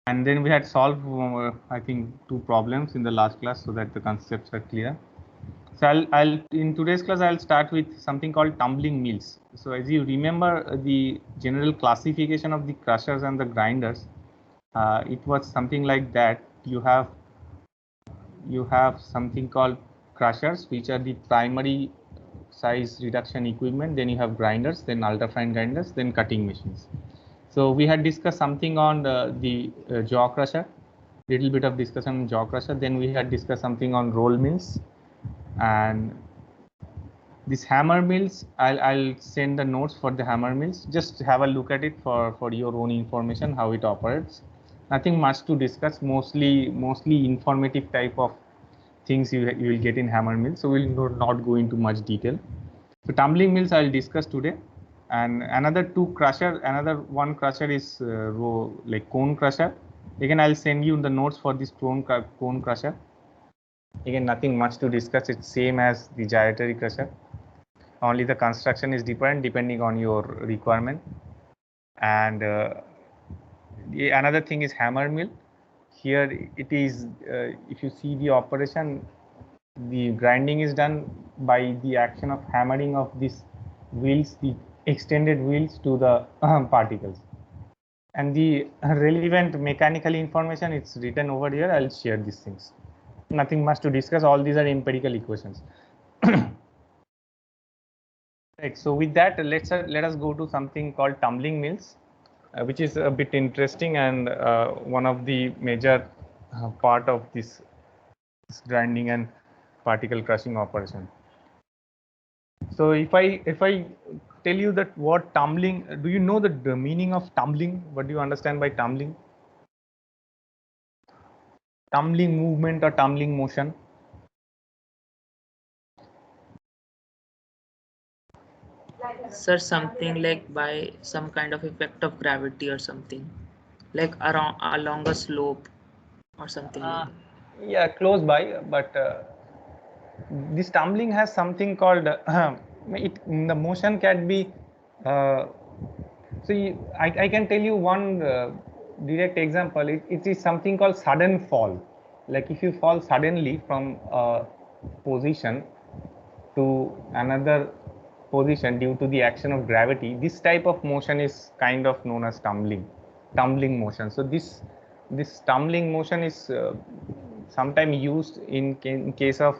And then we had solved, I think, 2 problems in the last class so that the concepts are clear. So I'll in today's class, I'll start with something called tumbling mills. So as you remember the general classification of the crushers and the grinders, it was something like that. You have something called crushers, which are the primary size reduction equipment. Then you have grinders, then ultrafine grinders, then cutting machines. So we had discussed something on the jaw crusher, little bit of discussion on jaw crusher. Then we had discussed something on roll mills, and this hammer mills. I'll send the notes for the hammer mills. Just have a look at it for your own information, how it operates. Nothing much to discuss. Mostly informative type of things you will get in hammer mills. So we'll not go into much detail. So tumbling mills I'll discuss today, and another one crusher is like cone crusher. Again, I'll send you the notes for this cone crusher. Again, nothing much to discuss. It's same as the gyratory crusher. Only the construction is different depending on your requirement. And another thing is hammer mill. Here it is, if you see the operation, the grinding is done by the action of hammering of these wheels, the extended wheels to the particles. And the relevant mechanical information, it's written over here. I'll share these things. Nothing much to discuss. All these are empirical equations. Right. So with that, let us go to something called tumbling mills, which is a bit interesting and one of the major part of this grinding and particle crushing operation. So if I tell you that what tumbling, do you know the meaning of tumbling? What do you understand by tumbling? Tumbling movement or tumbling motion? Sir, something like by some kind of effect of gravity or something, like around along a slope or something like that. Yeah, close by, but this tumbling has something called the motion can be. I can tell you one direct example. It is something called sudden fall. Like if you fall suddenly from a position to another position due to the action of gravity, this type of motion is kind of known as tumbling motion. So this tumbling motion is sometimes used in case of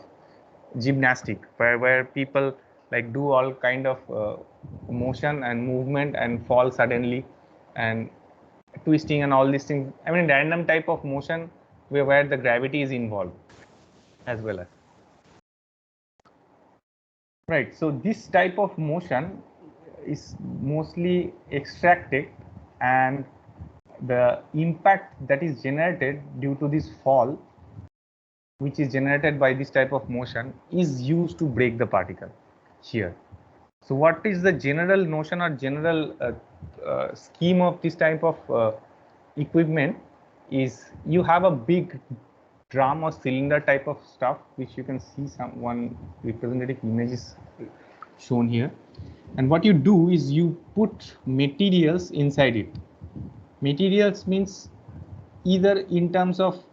gymnastic, where people like do all kind of motion and movement and fall suddenly and twisting and all these things. I mean, random type of motion where the gravity is involved as well as. Right. So this type of motion is mostly extracted, and the impact that is generated due to this fall, which is generated by this type of motion, is used to break the particle here. So what is the general notion or general scheme of this type of equipment is you have a big drum or cylinder type of stuff, which you can see one representative image is shown here. And what you do is you put materials inside it. Materials means either in terms of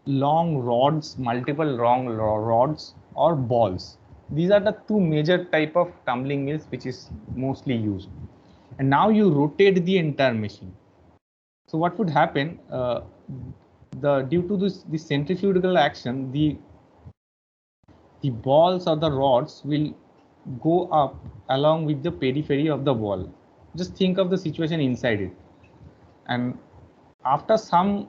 long rods, multiple long rods, or balls. These are the two major type of tumbling mills which is mostly used. And now you rotate the entire machine. So what would happen? Due to this centrifugal action, the balls or the rods will go up along with the periphery of the ball. Just think of the situation inside it. And after some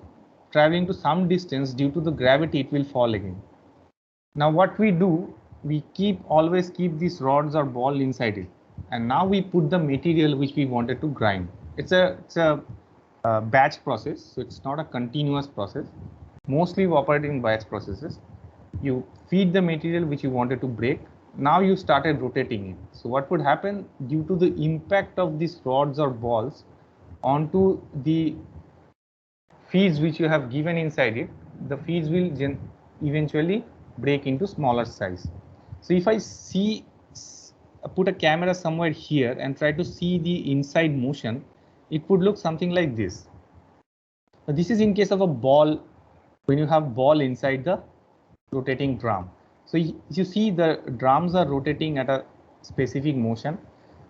traveling to some distance, due to the gravity, it will fall again. Now what we do, we always keep these rods or ball inside it, and now we put the material which we wanted to grind. It's a batch process, so it's not a continuous process. Mostly we operate in batch processes. You feed the material which you wanted to break. Now you started rotating it. So what would happen, due to the impact of these rods or balls onto the feeds which you have given inside it, the feeds will eventually break into smaller size. So if I put a camera somewhere here and try to see the inside motion, it would look something like this. This is in case of a ball, when you have ball inside the rotating drum. So you see the drums are rotating at a specific motion,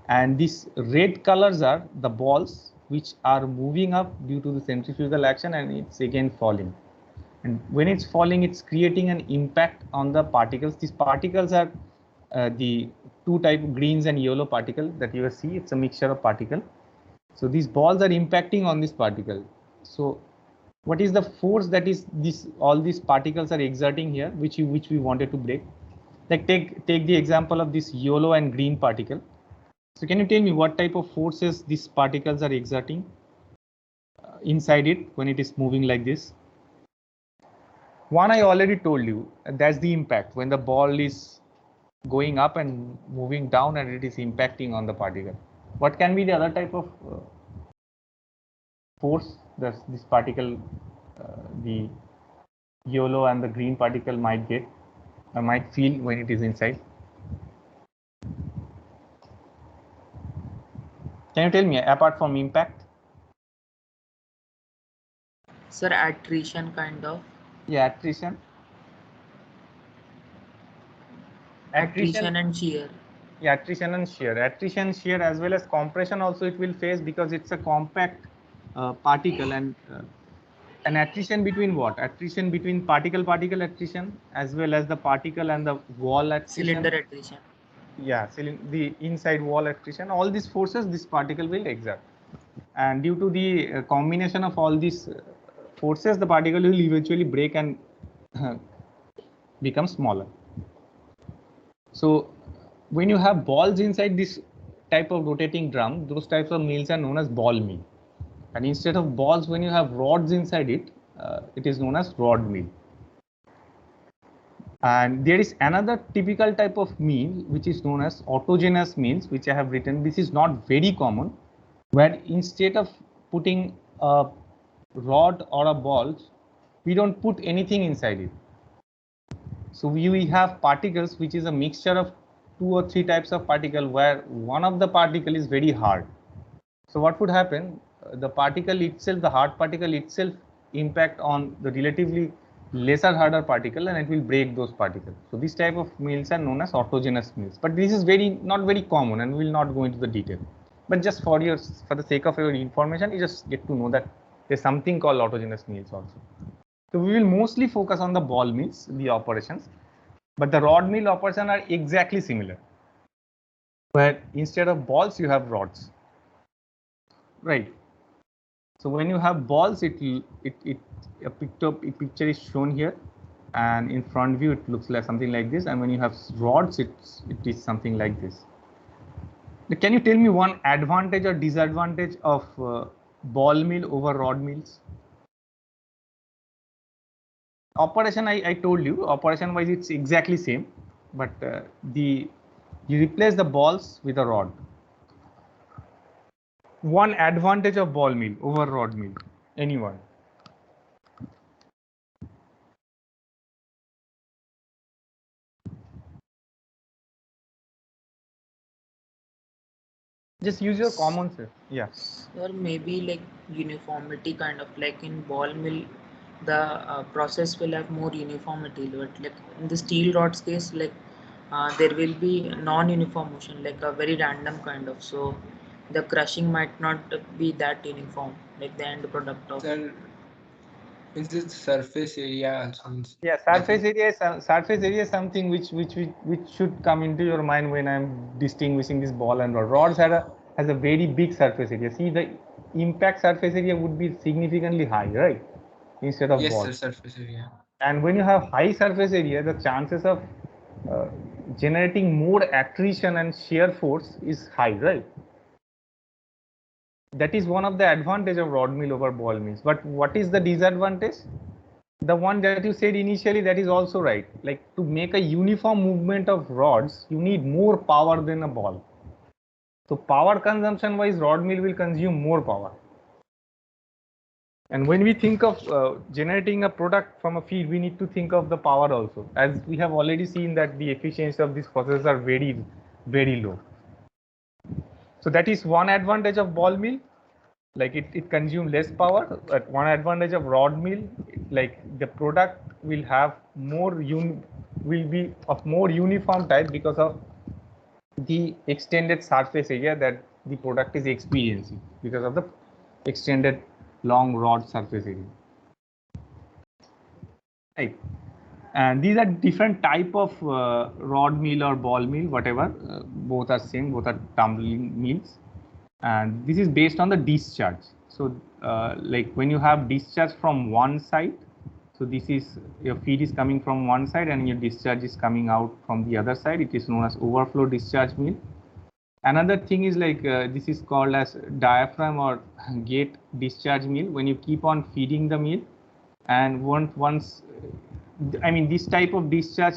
and these red colors are the balls which are moving up due to the centrifugal action, and it's again falling. And when it's falling, it's creating an impact on the particles. These particles are the two type greens and yellow particle that you see. It's a mixture of particle. So these balls are impacting on this particle. So what is the force that is this all these particles are exerting here, which we wanted to break? Like take the example of this yellow and green particle. So can you tell me what type of forces these particles are exerting inside it when it is moving like this? One I already told you, that's the impact when the ball is going up and moving down and it is impacting on the particle. What can be the other type of force that this particle, the yellow and the green particle might get or might feel when it is inside? Can you tell me apart from impact? Sir, attrition kind of. Yeah, attrition. Attrition and shear. Yeah, attrition and shear. Attrition, shear, as well as compression also it will face because it's a compact particle, and an attrition between what? Attrition between particle attrition as well as the particle and the wall attrition. Cylinder attrition. Yeah, the inside wall attrition. All these forces this particle will exert, and due to the combination of all these forces, the particle will eventually break and become smaller. So when you have balls inside this type of rotating drum, those types of mills are known as ball mill. And instead of balls, when you have rods inside it, it is known as rod mill. And there is another typical type of mill which is known as autogenous mills, which I have written. This is not very common, where instead of putting a rod or a ball, we don't put anything inside it. So we have particles which is a mixture of 2 or 3 types of particle, where one of the particle is very hard. So what would happen? The particle itself, the hard particle itself, impact on the relatively lesser harder particle, and it will break those particles. So this type of mills are known as autogenous mills. But this is not very common, and we will not go into the detail. But just for the sake of your information, you just get to know that there's something called autogenous mills also. So we will mostly focus on the ball mills, the operations, but the rod mill operations are exactly similar, where instead of balls you have rods, right? So when you have balls, a picture is shown here, and in front view it looks like something like this, and when you have rods, it is something like this. Can you tell me one advantage or disadvantage of ball mill over rod mills? Operation, I told you, operation wise it's exactly same, but you replace the balls with a rod. One advantage of ball mill over rod mill, anyone? Just use your common sense. Yeah. Or maybe like uniformity kind of, like in ball mill, the process will have more uniformity, but like in the steel rods case, like there will be non-uniform motion, like a very random kind of. So the crushing might not be that uniform, like the end product of. Then is this surface area? Yeah, surface area is something which should come into your mind when I'm distinguishing this ball and rod. Rods has a very big surface area. See, the impact surface area would be significantly high, right? Instead of yes, balls. Yes, surface area. And when you have high surface area, the chances of generating more attrition and shear force is high, right? That is one of the advantage of rod mill over ball mills. But what is the disadvantage? The one that you said initially, that is also right. Like, to make a uniform movement of rods, you need more power than a ball. So power consumption wise, rod mill will consume more power. And when we think of generating a product from a feed, we need to think of the power also, as we have already seen that the efficiency of these processes are very, very low. So that is one advantage of ball mill. like it consumes less power. But one advantage of rod mill, like the product will have will be of more uniform type because of the extended surface area that the product is experiencing because of the extended long rod surface area. Right. And these are different type of rod mill or ball mill, whatever. Both are same, both are tumbling mills. And this is based on the discharge. So like when you have discharge from one side, so this is your feed is coming from one side and your discharge is coming out from the other side. It is known as overflow discharge mill. Another thing is like this is called as diaphragm or gate discharge mill. When you keep on feeding the mill, and once I mean this type of discharge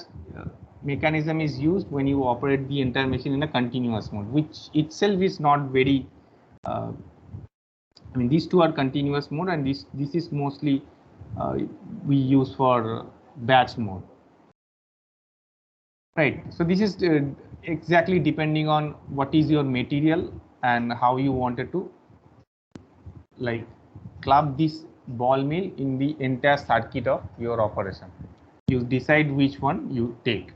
mechanism is used when you operate the entire machine in a continuous mode, which itself is not very. I mean these two are continuous mode, and this is mostly we use for batch mode. Right. So this is exactly depending on what is your material and how you wanted to like club this ball mill in the entire circuit of your operation. You decide which one you take.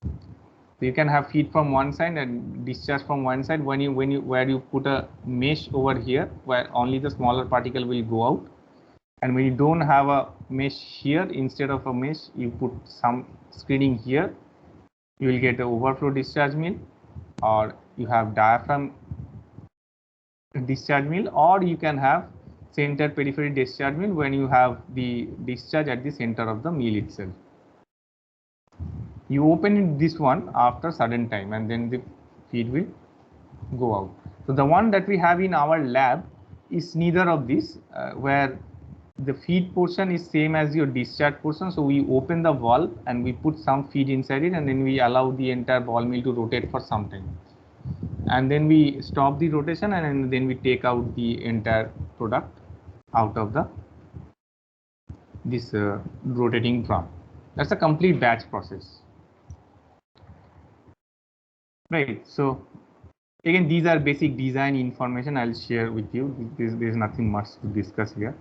So you can have feed from one side and discharge from one side. Where you put a mesh over here where only the smaller particle will go out. And when you don't have a mesh here, instead of a mesh, you put some screening here. You will get an overflow discharge mill, or you have diaphragm discharge mill, or you can have center periphery discharge mill when you have the discharge at the center of the mill itself. You open this one after certain time and then the feed will go out. So the one that we have in our lab is neither of these, where the feed portion is same as your discharge portion. So we open the valve and we put some feed inside it, and then we allow the entire ball mill to rotate for some time. And then we stop the rotation, and then we take out the entire product out of this rotating drum. That's a complete batch process. Right. So again, these are basic design information I'll share with you. There's nothing much to discuss here.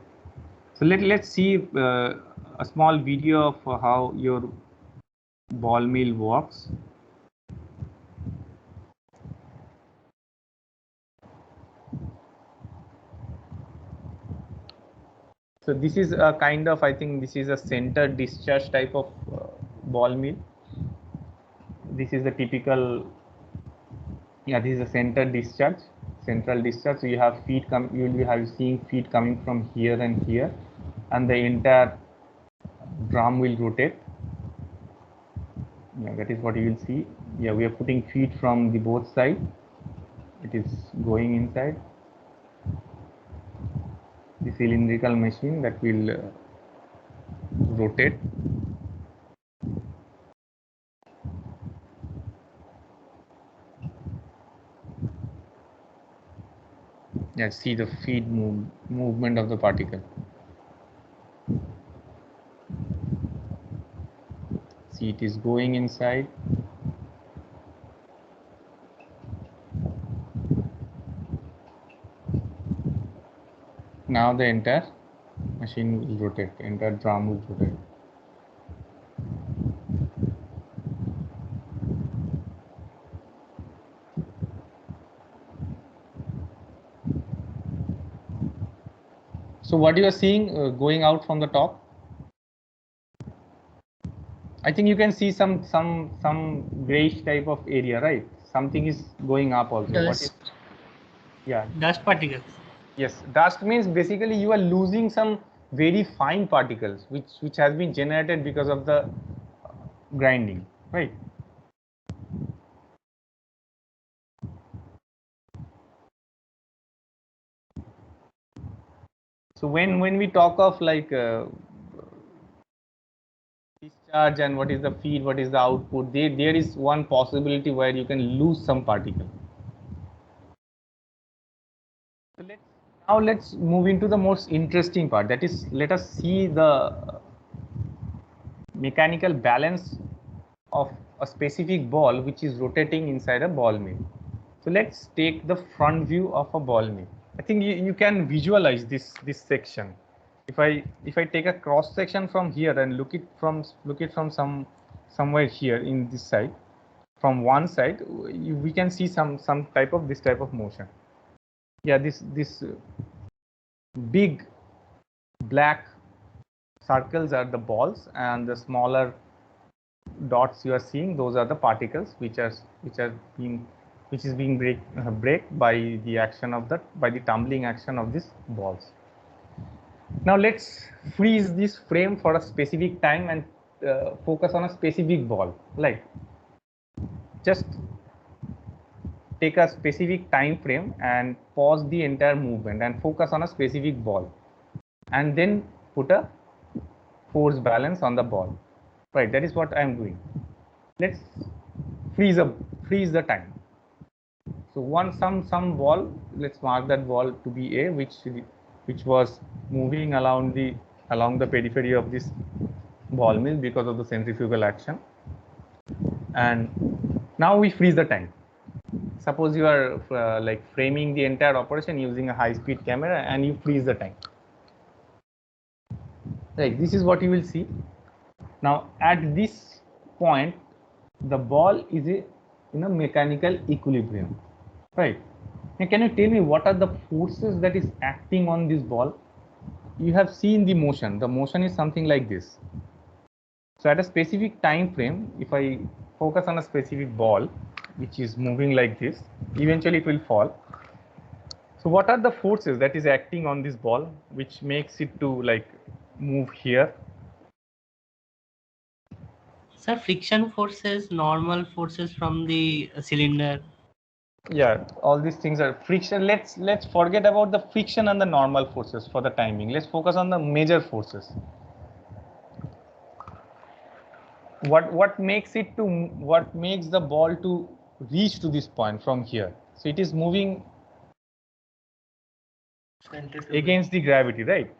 So let's see a small video of how your ball mill works. So this is a kind of, I think this is a center discharge type of ball mill. This is a typical, yeah, this is a central discharge. So you have feed you will be seeing feed coming from here and here, and the entire drum will rotate. Yeah, that is what you will see. Yeah, we are putting feed from the both sides. It is going inside the cylindrical machine that will rotate. Yeah, see the feed movement of the particle. See, it is going inside. Now the entire machine will rotate, the entire drum will rotate. So what you are seeing going out from the top, I think you can see some grayish type of area, right? Something is going up also. Dust. Yeah. Dust particles. Yes, dust means basically you are losing some very fine particles which has been generated because of the grinding, right? So when we talk of like discharge and what is the feed, what is the output, there is one possibility where you can lose some particle. So let's move into the most interesting part, that is, let us see the mechanical balance of a specific ball which is rotating inside a ball mill. So let's take the front view of a ball mill. I think you can visualize this section. If I take a cross section from here and look it from somewhere here in this side, from one side, we can see some type of this type of motion. Yeah, this big black circles are the balls, and the smaller dots you are seeing, those are the particles which is being break by the action of by the tumbling action of these balls. Now let's freeze this frame for a specific time and focus on a specific ball. Like, just take a specific time frame and pause the entire movement and focus on a specific ball, and then put a force balance on the ball. Right, that is what I am doing. Let's freeze the time. So some ball, let's mark that ball to be A, which was moving along the periphery of this ball mill because of the centrifugal action. And now we freeze the time. Suppose you are like framing the entire operation using a high-speed camera, and you freeze the time. Right, this is what you will see. Now at this point, the ball is in a mechanical equilibrium. Right. Now, can you tell me what are the forces that is acting on this ball? You have seen the motion. The motion is something like this. So at a specific time frame, if I focus on a specific ball which is moving like this, eventually it will fall. So what are the forces that is acting on this ball which makes it to like move here? Sir, friction forces, normal forces from the cylinder. Yeah, all these things are friction. Let's forget about the friction and the normal forces for the timing. Let's focus on the major forces. What makes the ball to reach to this point from here? So it is moving against the gravity, right?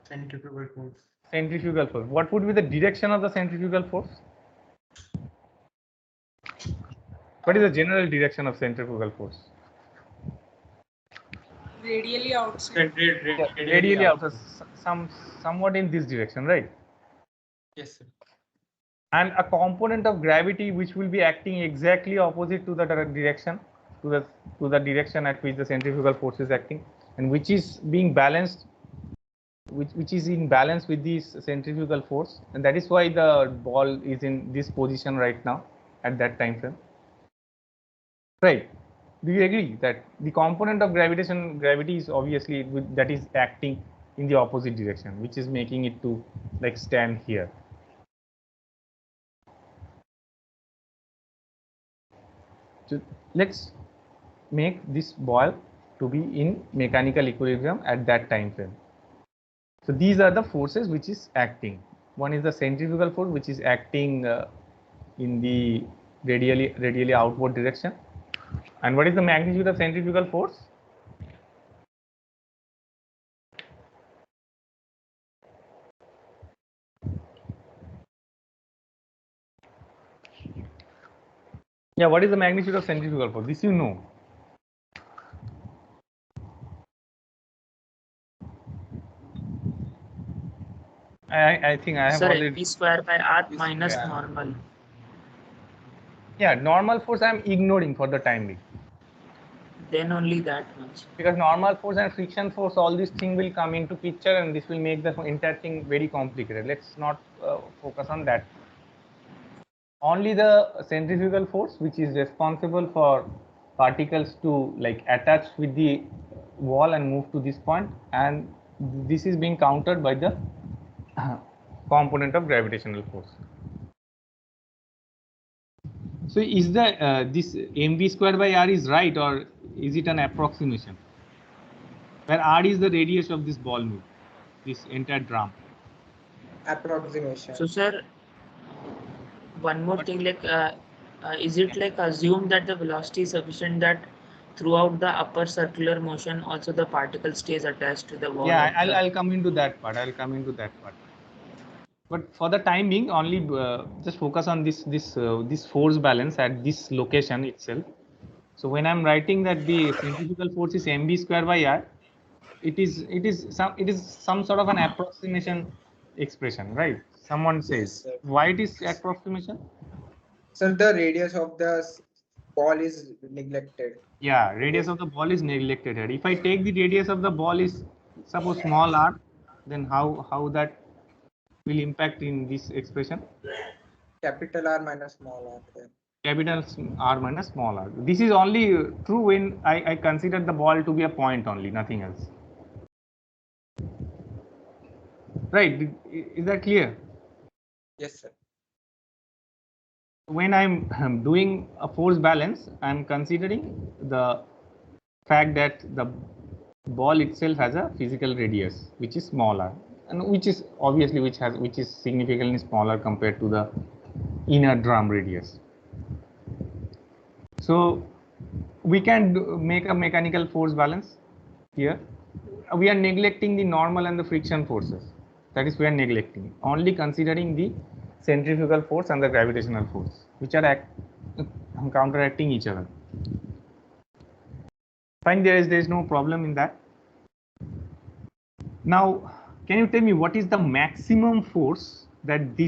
Centrifugal force. Centrifugal force. What would be the direction of the centrifugal force? What is the general direction of centrifugal force? Radially outside. Radially outside, somewhat in this direction, right? Yes, sir. And a component of gravity which will be acting exactly opposite to the direction, to the direction at which the centrifugal force is acting, and which is being balanced, which is in balance with this centrifugal force, and that is why the ball is in this position right now at that time frame. Right? Do you agree that the component of gravity is obviously that is acting in the opposite direction, which is making it to like stand here? So let's make this ball to be in mechanical equilibrium at that time frame. So these are the forces which is acting. One is the centrifugal force, which is acting in the radially outward direction. And what is the magnitude of centrifugal force? Yeah, what is the magnitude of centrifugal force? This you know. I think I have Sir, already. mv square by r minus normal. Yeah, normal force I am ignoring for the time being. Then only that much. Because normal force and friction force, all these things will come into picture, and this will make the entire thing very complicated. Let's not focus on that. Only the centrifugal force, which is responsible for particles to like attach with the wall and move to this point, and this is being countered by the component of gravitational force. So is the this mv square by r is right, or is it an approximation? Where r is the radius of this ball mill, this entire drum. Approximation. So sir, one more thing, like is it like assumed that the velocity is sufficient that throughout the upper circular motion also the particle stays attached to the wall? Yeah, I'll come into that part. But for the time being, only just focus on this force balance at this location itself. So when I'm writing that the centrifugal force is mv square by r, it is some sort of an approximation expression, right? Someone says. Yes, sir. Why it is approximation? Sir, the radius of the ball is neglected. Yeah, radius of the ball is neglected here. If I take the radius of the ball is suppose small r, then how that will impact in this expression? Capital R minus small r. There. Capital R minus small r. This is only true when I consider the ball to be a point only, nothing else. Right? Is that clear? Yes, sir. When I'm doing a force balance, I'm considering the fact that the ball itself has a physical radius which is smaller, and which is obviously which is significantly smaller compared to the inner drum radius. So we can make a mechanical force balance here. We are neglecting the normal and the friction forces. That is, we are neglecting, only considering the centrifugal force and the gravitational force, which are counteracting each other. Fine, there is no problem in that. Now, can you tell me what is the maximum force that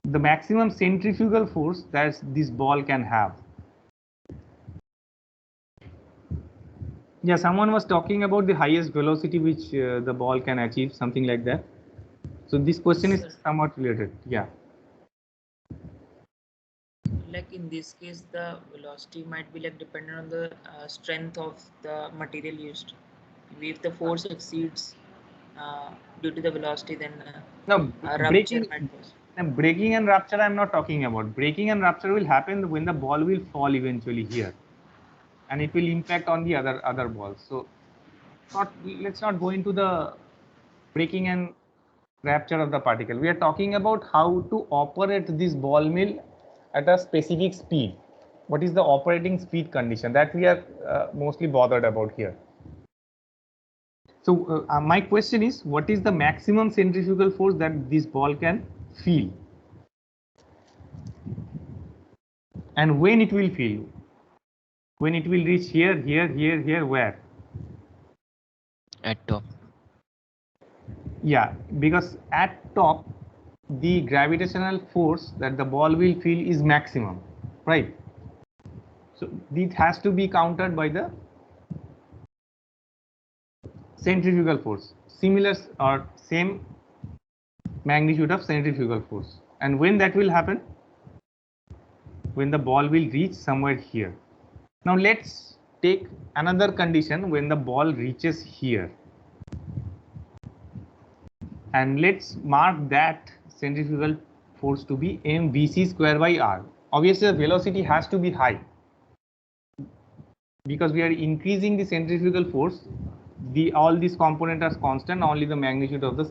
the maximum centrifugal force that this ball can have? Yeah, someone was talking about the highest velocity which the ball can achieve, something like that. So this question is somewhat related. Yeah. Like in this case, the velocity might be like dependent on the strength of the material used. If the force exceeds due to the velocity, then Now, rupture breaking, might cause. breaking and rupture I'm not talking about. Breaking and rupture will happen when the ball will fall eventually here, and it will impact on the other balls. So let's not go into the breaking and rupture of the particle. We are talking about how to operate this ball mill at a specific speed. What is the operating speed condition that we are mostly bothered about here? So my question is, what is the maximum centrifugal force that this ball can feel, and when it will feel? When it will reach here, where? At top. Yeah, because at top, the gravitational force that the ball will feel is maximum, right? So it has to be countered by the centrifugal force, similar or same magnitude of centrifugal force. And when that will happen? When the ball will reach somewhere here. Now let's take another condition when the ball reaches here. And let's mark that centrifugal force to be mvc square by r. Obviously, the velocity has to be high because we are increasing the centrifugal force. All these components are constant, only the magnitude of the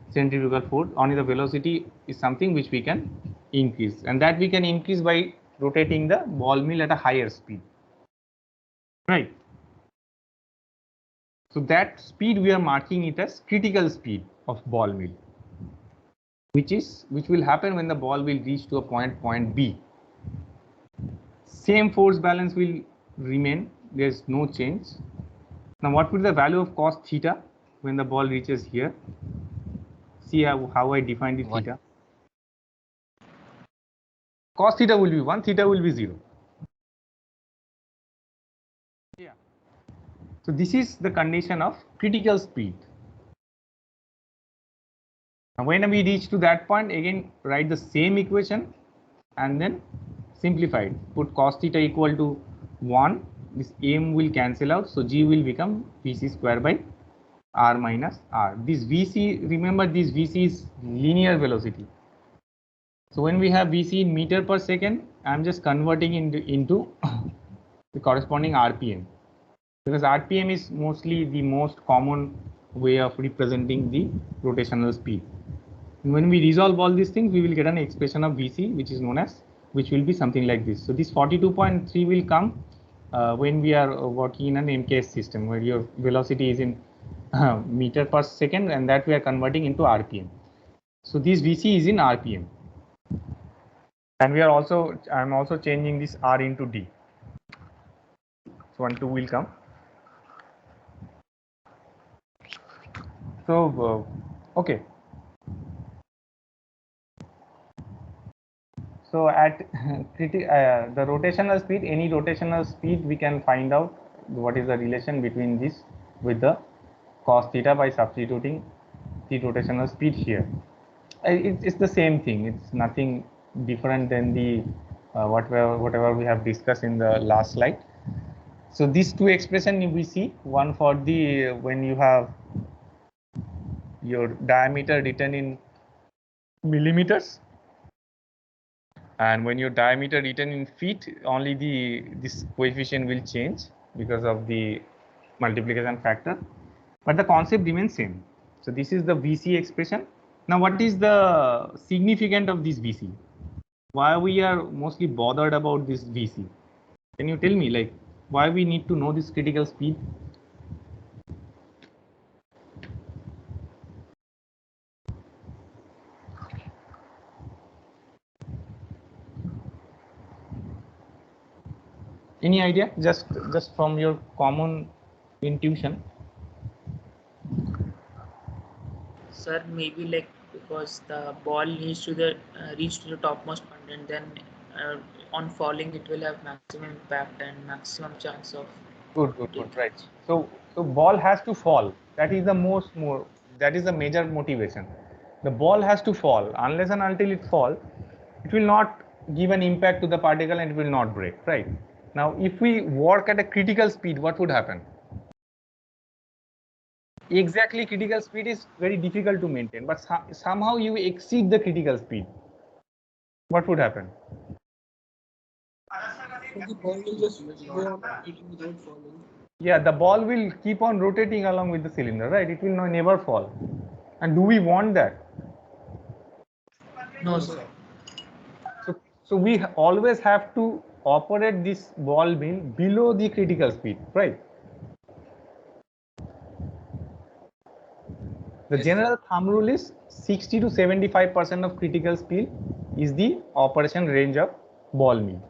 centrifugal force, only the velocity is something which we can increase, and that we can increase by rotating the ball mill at a higher speed, right? So that speed we are marking it as critical speed of ball mill, which will happen when the ball will reach to a point B. Same force balance will remain, there's no change. Now what will be the value of cos theta when the ball reaches here? See how I defined the theta. Cos theta will be 1, theta will be 0. Yeah. So this is the condition of critical speed. Now when we reach to that point, again write the same equation and then simplify it. Put cos theta equal to 1. This m will cancel out, so g will become vc square by r minus r. This vc, remember this vc is linear velocity. So when we have vc in meter per second, I'm just converting into the corresponding rpm, because rpm is mostly the most common way of representing the rotational speed. And when we resolve all these things, we will get an expression of vc which is known as, which will be something like this. So this 42.3 will come when we are working in an MKS system where your velocity is in meter per second, and that we are converting into rpm. So this vc is in rpm, and I'm also changing this r into d. 1, 2 will come. So, okay. So at the rotational speed, any rotational speed, we can find out what is the relation between this with the cos theta by substituting the rotational speed here. It's the same thing. It's nothing different than the whatever we have discussed in the last slide. So these two expression we see, one for the when you have your diameter written in millimeters, and when your diameter written in feet, only this coefficient will change because of the multiplication factor, but the concept remains same. So this is the VC expression. Now what is the significance of this VC? Why we are mostly bothered about this VC? Can you tell me, like, why we need to know this critical speed? Any idea? Just from your common intuition. Sir, maybe like because the ball needs to the reach to the topmost point, and then on falling it will have maximum impact and maximum chance of Good, right. So ball has to fall. That is the that is the major motivation. The ball has to fall. Unless and until it fall, it will not give an impact to the particle and it will not break, right? Now, if we work at a critical speed, what would happen? Exactly, critical speed is very difficult to maintain, but somehow you exceed the critical speed. What would happen? So the ball will just go on rotating without falling. Yeah, the ball will keep on rotating along with the cylinder, right? It will never fall. And do we want that? No, sir. So we always have to operate this ball mill below the critical speed, right? The general thumb rule is 60 to 75% of critical speed is the operation range of ball mill.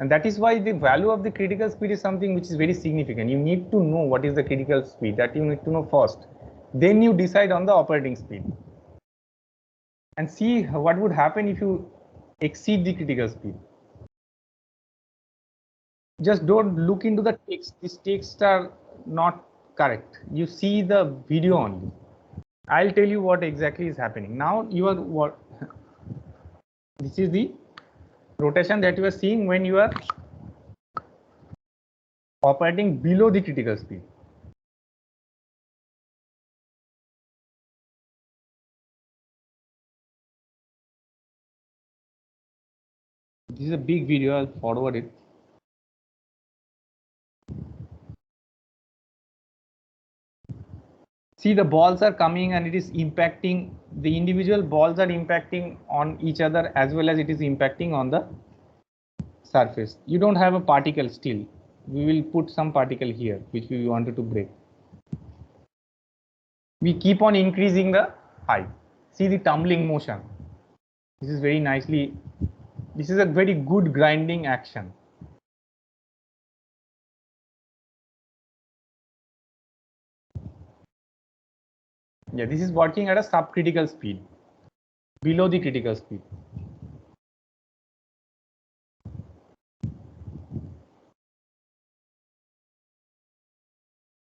And that is why the value of the critical speed is something which is very significant. You need to know what is the critical speed, that you need to know first. Then you decide on the operating speed. And see what would happen if you exceed the critical speed. Just don't look into the text. These texts are not correct. You see the video only. I'll tell you what exactly is happening. Now you are what this is the rotation that you are seeing when you are operating below the critical speed. This is a big video. I'll forward it. See, the balls are coming and it is impacting, the individual balls are impacting on each other as well as it is impacting on the surface. You don't have a particle still. We will put some particle here which we wanted to break. We keep on increasing the height. See the tumbling motion. This is very nicely, this is a very good grinding action. Yeah, this is working at a subcritical speed, below the critical speed.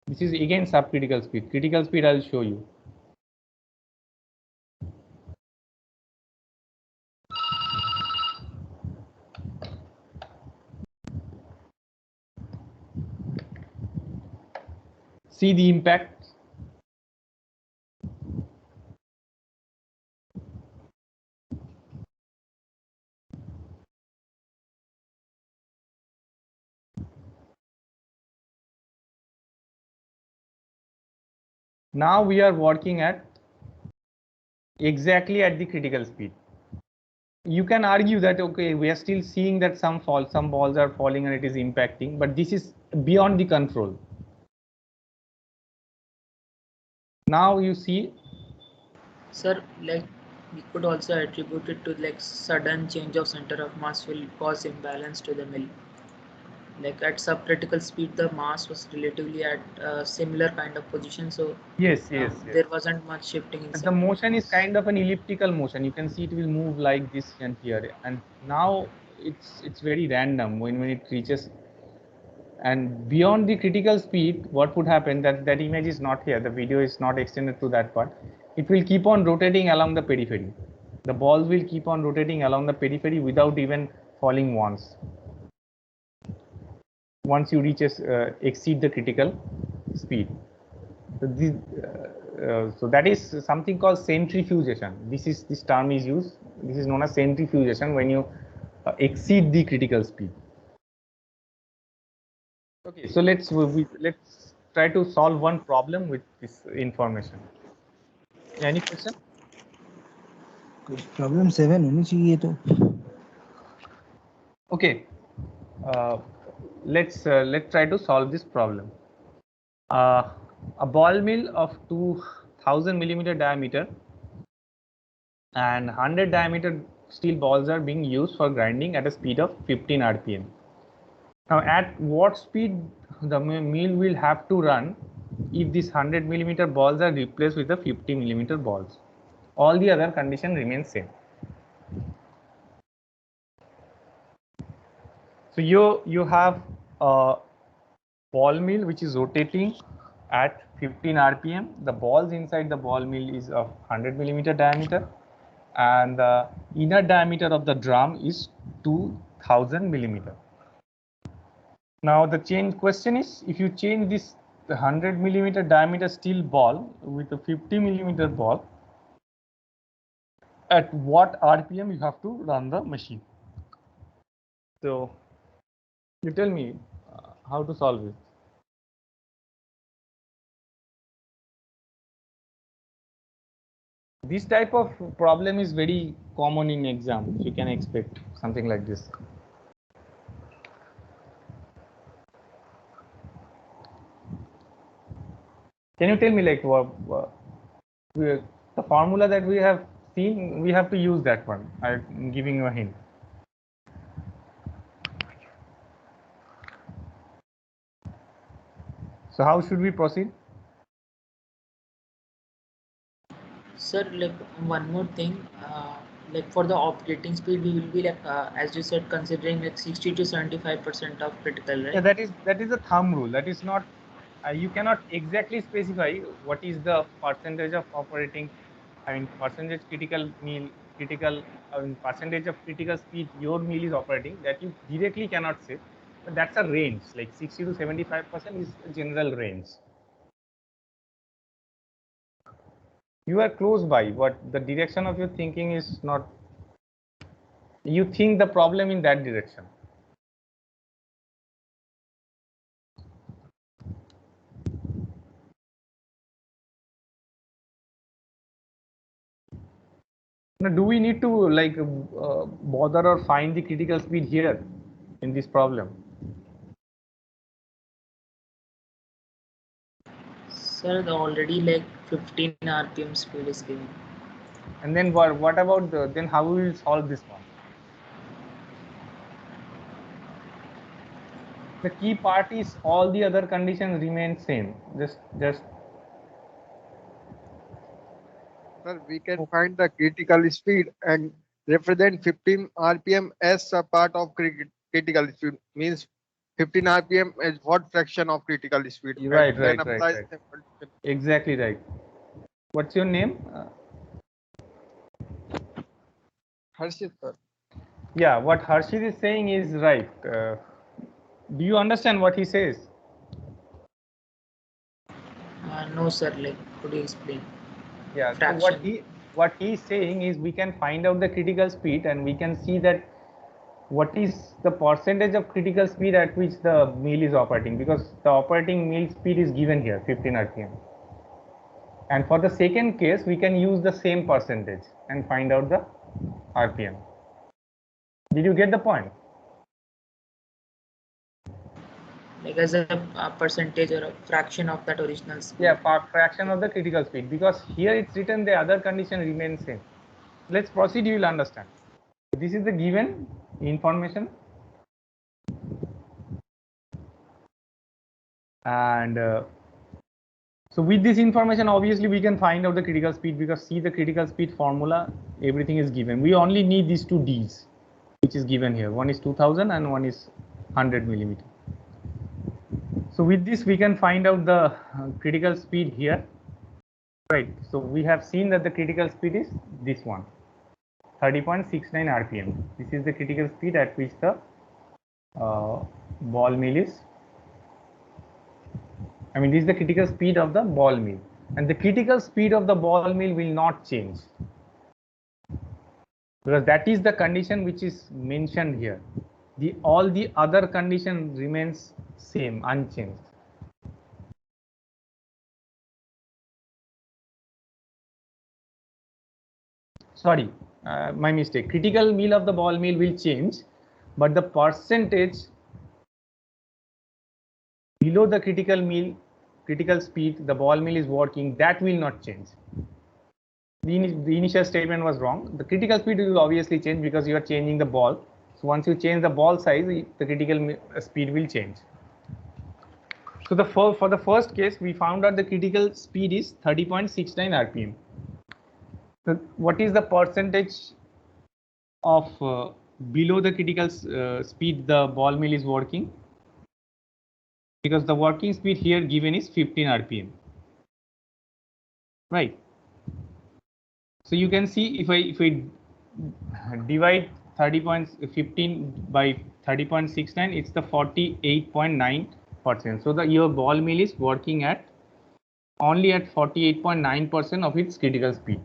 This is again subcritical speed. Critical speed I'll show you. See the impact. Now we are working at exactly at the critical speed. You can argue that okay, we are still seeing that some balls are falling and it is impacting, but this is beyond the control. Now you see, Sir, like we could also attribute it to like sudden change of center of mass will cause imbalance to the mill. like at subcritical speed the mass was relatively at similar kind of position, so Yes, yes, there wasn't much shifting The inside. motion is kind of an elliptical motion. You can see it will move like this and here. And now it's very random when it reaches. And beyond the critical speed, what would happen, that image is not here. The video is not extended to that part. It will keep on rotating along the periphery. The balls will keep on rotating along the periphery without even falling once. Once you exceed the critical speed. So that is something called centrifugation. This term is used. This is known as centrifugation when you exceed the critical speed. Okay, so let's try to solve one problem with this information. Any question? Problem 7 होनी चाहिए तो. Okay, let's try to solve this problem. A ball mill of 2000 millimeter diameter and 100 diameter steel balls are being used for grinding at a speed of 15 rpm. Now, at what speed the mill will have to run if these 100 millimeter balls are replaced with the 50 millimeter balls? All the other condition remains same. So you have a ball mill which is rotating at 15 rpm. The balls inside the ball mill is of 100 millimeter diameter, and the inner diameter of the drum is 2000 millimeter. Now the question is, if you change this 100 millimeter diameter steel ball with a 50 millimeter ball, at what rpm you have to run the machine? So you tell me how to solve it. This type of problem is very common in exam. You can expect something like this. Can you tell me, like, the formula that we have seen, we have to use that one. I'm giving you a hint. So how should we proceed? Sir, like one more thing, like for the operating speed we will be like as you said, considering like 60 to 75% of critical, right? Yeah, that is a thumb rule. That is not, you cannot exactly specify what is the percentage of operating, I mean percentage critical mill, percentage of critical speed your mill is operating. That you directly cannot say, but that's a range. Like 60 to 75% is a general range. You are close by, but the direction of your thinking is not. You think the problem in that direction. Now, do we need to like bother or find the critical speed here in this problem? Sir, the already like 15 rpm speed is given. And then what about then how we will solve this one? The key part is all the other conditions remain same. Just Sir, we can find the critical speed and represent 15 rpm as a part of critical speed. Means 15 rpm is what fraction of critical speed? Right. Exactly right. What's your name? Harshit, sir. Yeah, what Harshit is saying is right. Do you understand what he says? No sir, like could you explain? Yeah, Fraction. so what he is saying is we can find out the critical speed and we can see that what is the percentage of critical speed at which the mill is operating, because the operating mill speed is given here 15 rpm. And for the second case, we can use the same percentage and find out the rpm. Did you get the point? Like as a percentage or a fraction of that original speed. Yeah, fraction of the critical speed, because here it's written the other condition remains same. Let's proceed, you will understand. This is the given information. And so with this information, obviously we can find out the critical speed, because see the critical speed formula, everything is given. We only need these two D's, which is given here. One is 2000 and one is 100 millimeter. So with this, we can find out the critical speed here. Right. So we have seen that the critical speed is this one, 30.69 RPM. This is the critical speed at which the ball mill is. This is the critical speed of the ball mill, and the critical speed of the ball mill will not change, because that is the condition which is mentioned here. All the other condition remains same, unchanged. Sorry, my mistake. Critical mill of the ball mill will change, but the percentage below the critical speed the ball mill is working, that will not change. The initial statement was wrong. The critical speed will obviously change because you are changing the ball. So once you change the ball size, the critical speed will change. So for the first case, we found out the critical speed is 30.69 RPM. So what is the percentage of below the critical speed the ball mill is working? Because the working speed here given is 15 RPM, right? So you can see if I divide 30.15 by 30.69, it's the 48.9%. So your ball mill is working at only at 48.9% of its critical speed.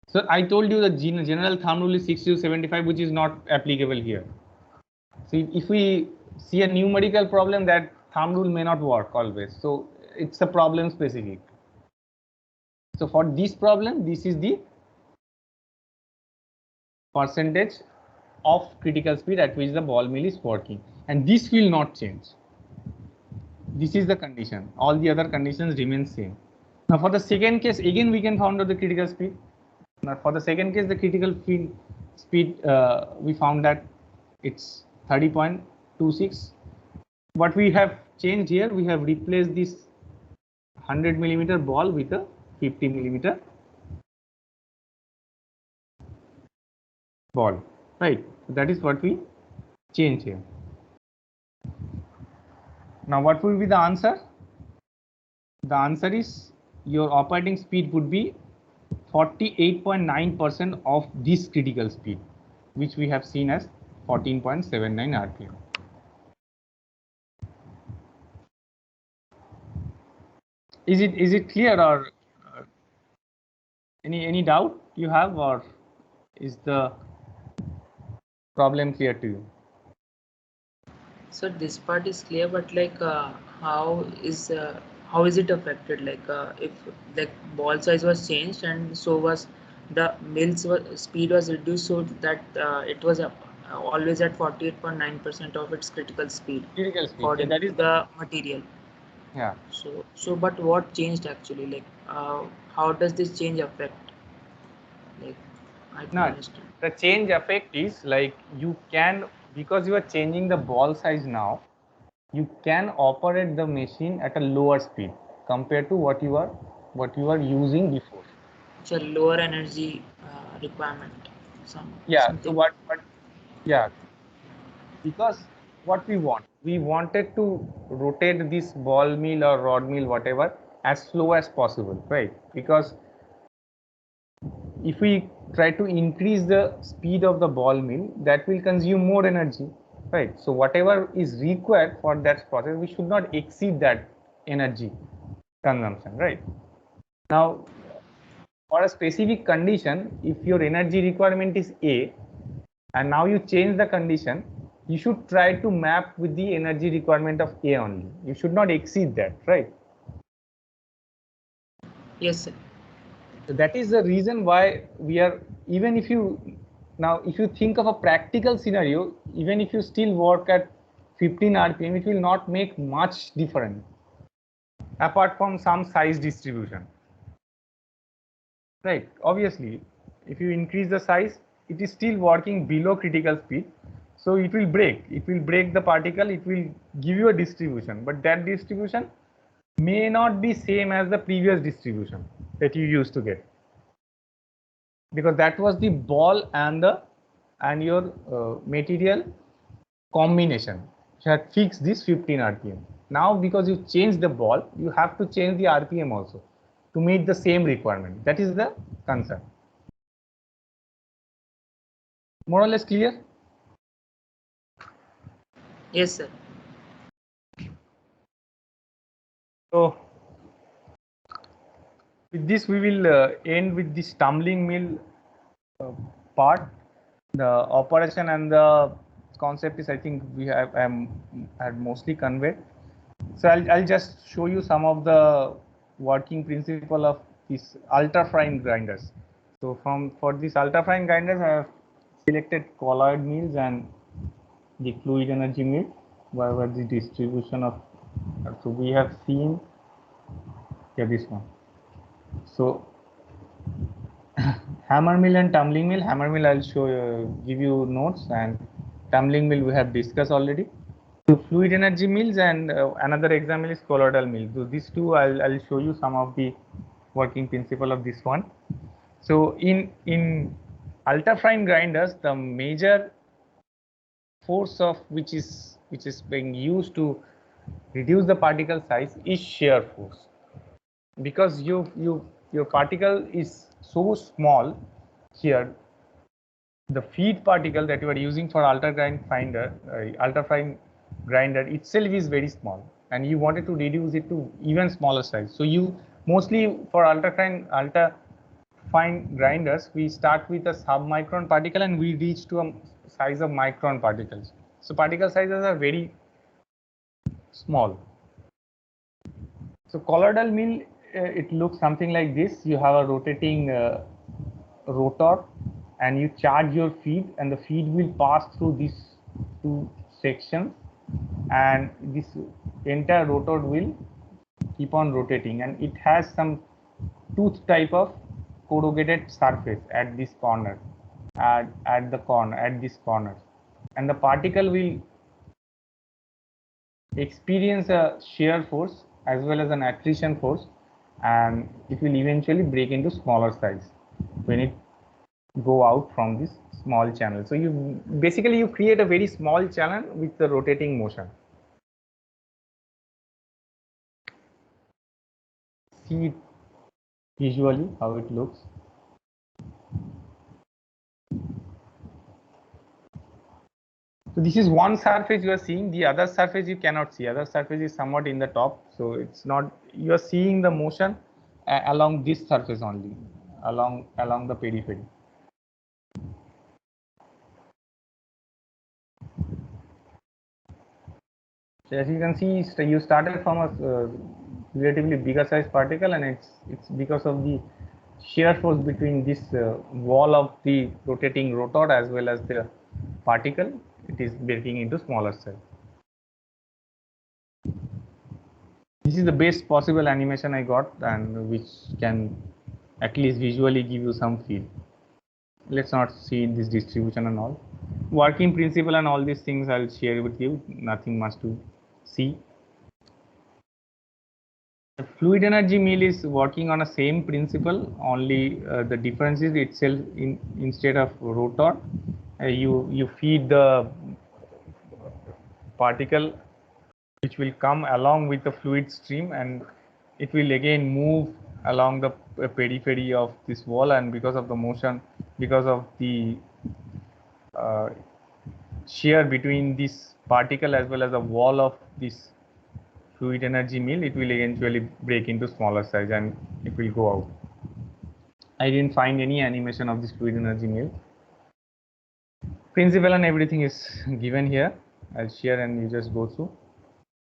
So I told you the general thumb rule is 60 to 75, which is not applicable here. So if we see a numerical problem, that thumb rule may not work always. So it's a problem specific. So for this problem, this is the percentage of critical speed at which the ball mill is working, and this will not change. This is the condition. All the other conditions remain same. Now for the second case, again we can find out the critical speed. Now for the second case, the critical speed we found that it's 30.26. What we have changed here, we have replaced this 100 millimeter ball with a 50 millimeter ball, right? So that is what we change here. Now what will be the answer? The answer is your operating speed would be 48.9% of this critical speed, which we have seen as 14.79 RPM. Is it clear, or any doubt you have, or is the problem clear to you? So this part is clear, but like how is it affected? Like if like ball size was changed and so was the mill's speed was reduced, so that it was always at 48.9% of its critical speed. Critical speed, according that to is the material. Yeah. So but what changed actually? Like how does this change affect? Like I don't understand. The change effect is like you can, because you are changing the ball size now, you can operate the machine at a lower speed compared to what you are using before. It's a lower energy requirement. So because what we wanted to rotate this ball mill or rod mill, whatever, as slow as possible, right? Because if we try to increase the speed of the ball mill, that will consume more energy, right? So whatever is required for that process, we should not exceed that energy consumption, right? Now for a specific condition, if your energy requirement is A and now you change the condition, you should try to map with the energy requirement of A only. You should not exceed that, right? Yes, sir. So that is the reason why we are, even if you think of a practical scenario, even if you still work at 15 RPM, it will not make much difference apart from some size distribution, right? Obviously, if you increase the size, it is still working below critical speed. So it will break the particle, it will give you a distribution, but that distribution may not be same as the previous distribution that you used to get, because that was the ball and your material combination. You had fixed this 15 RPM. Now because you change the ball, you have to change the RPM also to meet the same requirement. That is the concern. More or less clear? Yes, sir. So with this we will end with this tumbling mill part. The operation and the concept is, I think we have had mostly conveyed. So I'll just show you some of the working principle of these ultra-fine grinders. So for these ultra-fine grinders, I have selected colloid mills and the fluid energy mill, where the distribution of. So we have seen this one. So hammer mill and tumbling mill. Hammer mill I'll give you notes, and tumbling mill we have discussed already. So fluid energy mills, and another example is colloidal mill. So these two I'll show you some of the working principle of this one. So in ultrafine grinders, the major force of which is being used to reduce the particle size is shear force, because your particle is so small here. The feed particle that you are using for ultrafine grinder itself is very small, and you wanted to reduce it to even smaller size. So you mostly for ultrafine grinders, we start with a submicron particle and we reach to a size of micron particles. So particle sizes are very small. So colloidal mill, it looks something like this. You have a rotating rotor, and you charge your feed, and the feed will pass through these two sections, and this entire rotor will keep on rotating, and it has some tooth type of corrugated surface at this corner, at this corner, and the particle will experience a shear force as well as an attrition force, and it will eventually break into smaller size when it go out from this small channel. So you basically create a very small channel with the rotating motion. See it visually how it looks. So this is one surface you are seeing. The other surface you cannot see. Other surface is somewhat in the top, so it's not. You are seeing the motion along this surface only, along the periphery. So as you can see, you started from a relatively bigger size particle, and it's because of the shear force between this wall of the rotating rotor as well as the particle, it is breaking into smaller size. This is the best possible animation I got, and which can at least visually give you some feel. Let's not see this distribution and all. Working principle and all these things I'll share with you. Nothing much to see. The fluid energy mill is working on a same principle, only the difference is itself instead of rotor, you feed the particle which will come along with the fluid stream, and it will again move along the periphery of this wall, and because of the motion, because of the shear between this particle as well as the wall of this fluid energy mill, it will eventually break into smaller size and it will go out. I didn't find any animation of this fluid energy mill. Principle and everything is given here. I'll share and you just go through.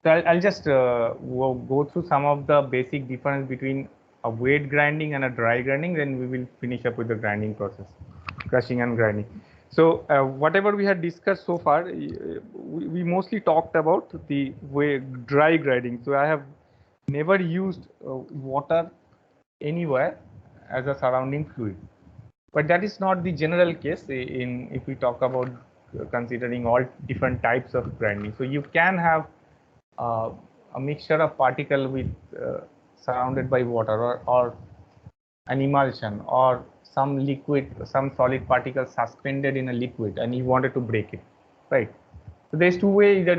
So I'll just go through some of the basic difference between a wet grinding and a dry grinding, then we will finish up with the grinding process, crushing and grinding. So whatever we had discussed so far, we mostly talked about the dry grinding. So I have never used water anywhere as a surrounding fluid, but that is not the general case. If we talk about considering all different types of grinding. So you can have a mixture of particle with surrounded by water, or an emulsion, or some liquid, some solid particle suspended in a liquid, and you wanted to break it, right? So there's two ways. That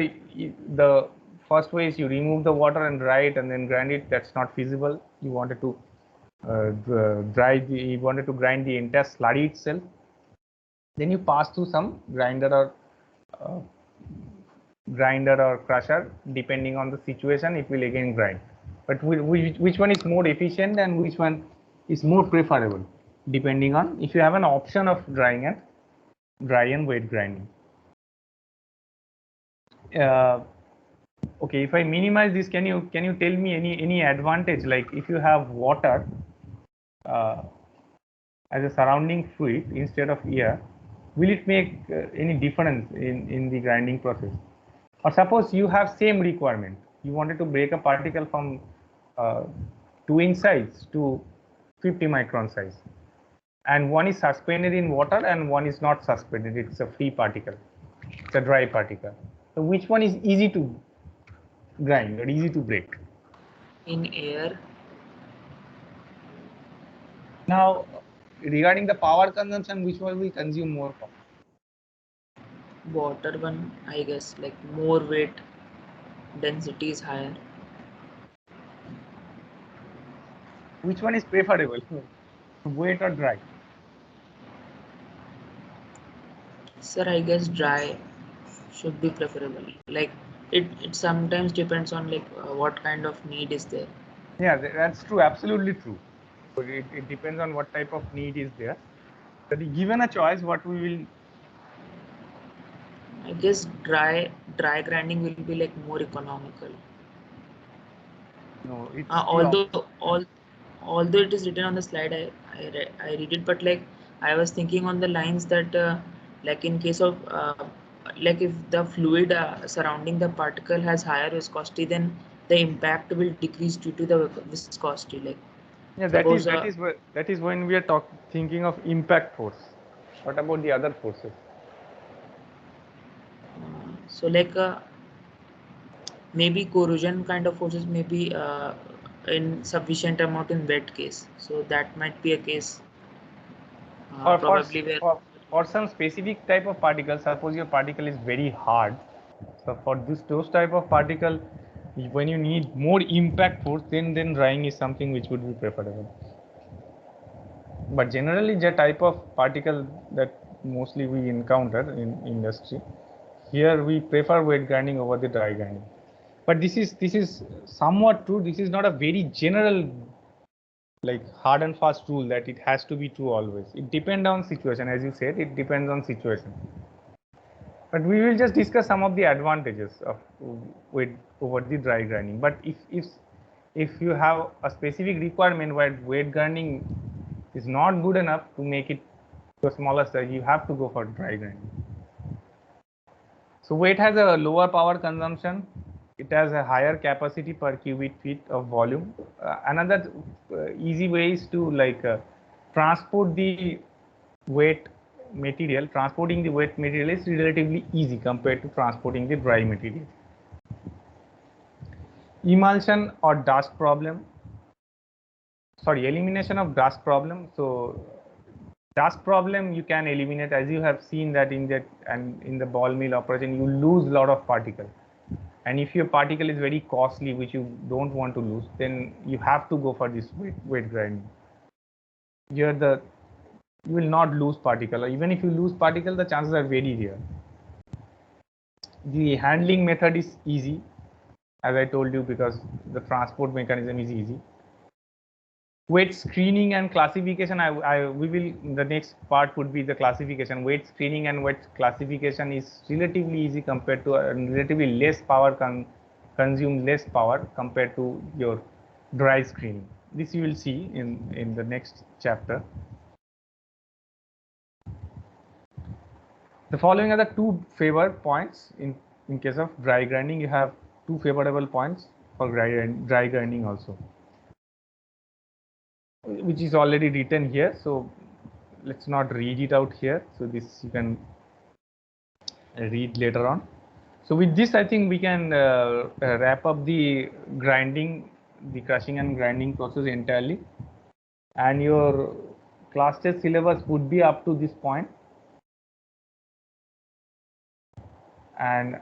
the first way is you remove the water and dry it and then grind it. That's not feasible. You wanted to you wanted to grind the entire slurry itself. Then you pass through some grinder or crusher, depending on the situation. It will again grind. But which one is more efficient and which one is more preferable, depending on if you have an option of dry and wet grinding. Okay, if I minimize this, can you tell me any advantage, like if you have water as a surrounding fluid instead of air, will it make any difference in the grinding process? Or suppose you have same requirement, you wanted to break a particle from 2-inch size to 50 micron size, and one is suspended in water and one is not suspended, it's a free particle, it's a dry particle. So which one is easy to grind or easy to break? In air. Now, regarding the power consumption, which one will consume more power? Water one, I guess, like more weight, density is higher. Which one is preferable, wet or dry? Sir, I guess dry should be preferable. Like it sometimes depends on like what kind of need is there. Yeah, that's true, absolutely true. So it depends on what type of need is there. But given a choice, what we will. I guess dry grinding will be like more economical. No, it's although it is written on the slide, I read it, but like I was thinking on the lines that like in case of like if the fluid surrounding the particle has higher viscosity, then the impact will decrease due to the viscosity. Like yeah, suppose, that is when we are thinking of impact force. What about the other forces? so like maybe corrosion kind of forces may be in sufficient amount in wet case, so that might be a case Or probably where for some specific type of particle, suppose your particle is very hard. So for those type of particle, when you need more impact force, then drying is something which would be preferable. But generally, the type of particle that mostly we encounter in industry, here we prefer wet grinding over the dry grinding. But this is somewhat true. This is not a very general, like hard and fast rule that it has to be true always. It depends on situation, as you said. It depends on situation. But we will just discuss some of the advantages of wet over the dry grinding. But if you have a specific requirement where wet grinding is not good enough to make it to a smaller size, you have to go for dry grinding. So wet has a lower power consumption. It has a higher capacity per cubic feet of volume. Another easy way is to transport the wet material. Transporting the wet material is relatively easy compared to transporting the dry material. Emulsion or dust problem. Sorry, elimination of dust problem. So dust problem you can eliminate, as you have seen that in the ball mill operation you lose a lot of particle, and if your particle is very costly which you don't want to lose, then you have to go for this wet grinding. Here you will not lose particle, or even if you lose particle, the chances are very rare. The handling method is easy, as I told you, because the transport mechanism is easy. Wet screening and classification, we will, the next part would be the classification. Wet screening and wet classification is relatively easy compared to relatively less power, consume less power compared to your dry screening. This you will see in the next chapter. The following are the two favored points. In case of dry grinding, you have two favorable points for dry grinding also, which is already written here, so let's not read it out here. So this you can read later on. So with this, I think we can wrap up the grinding, the crushing and grinding process entirely. And your class test syllabus would be up to this point. And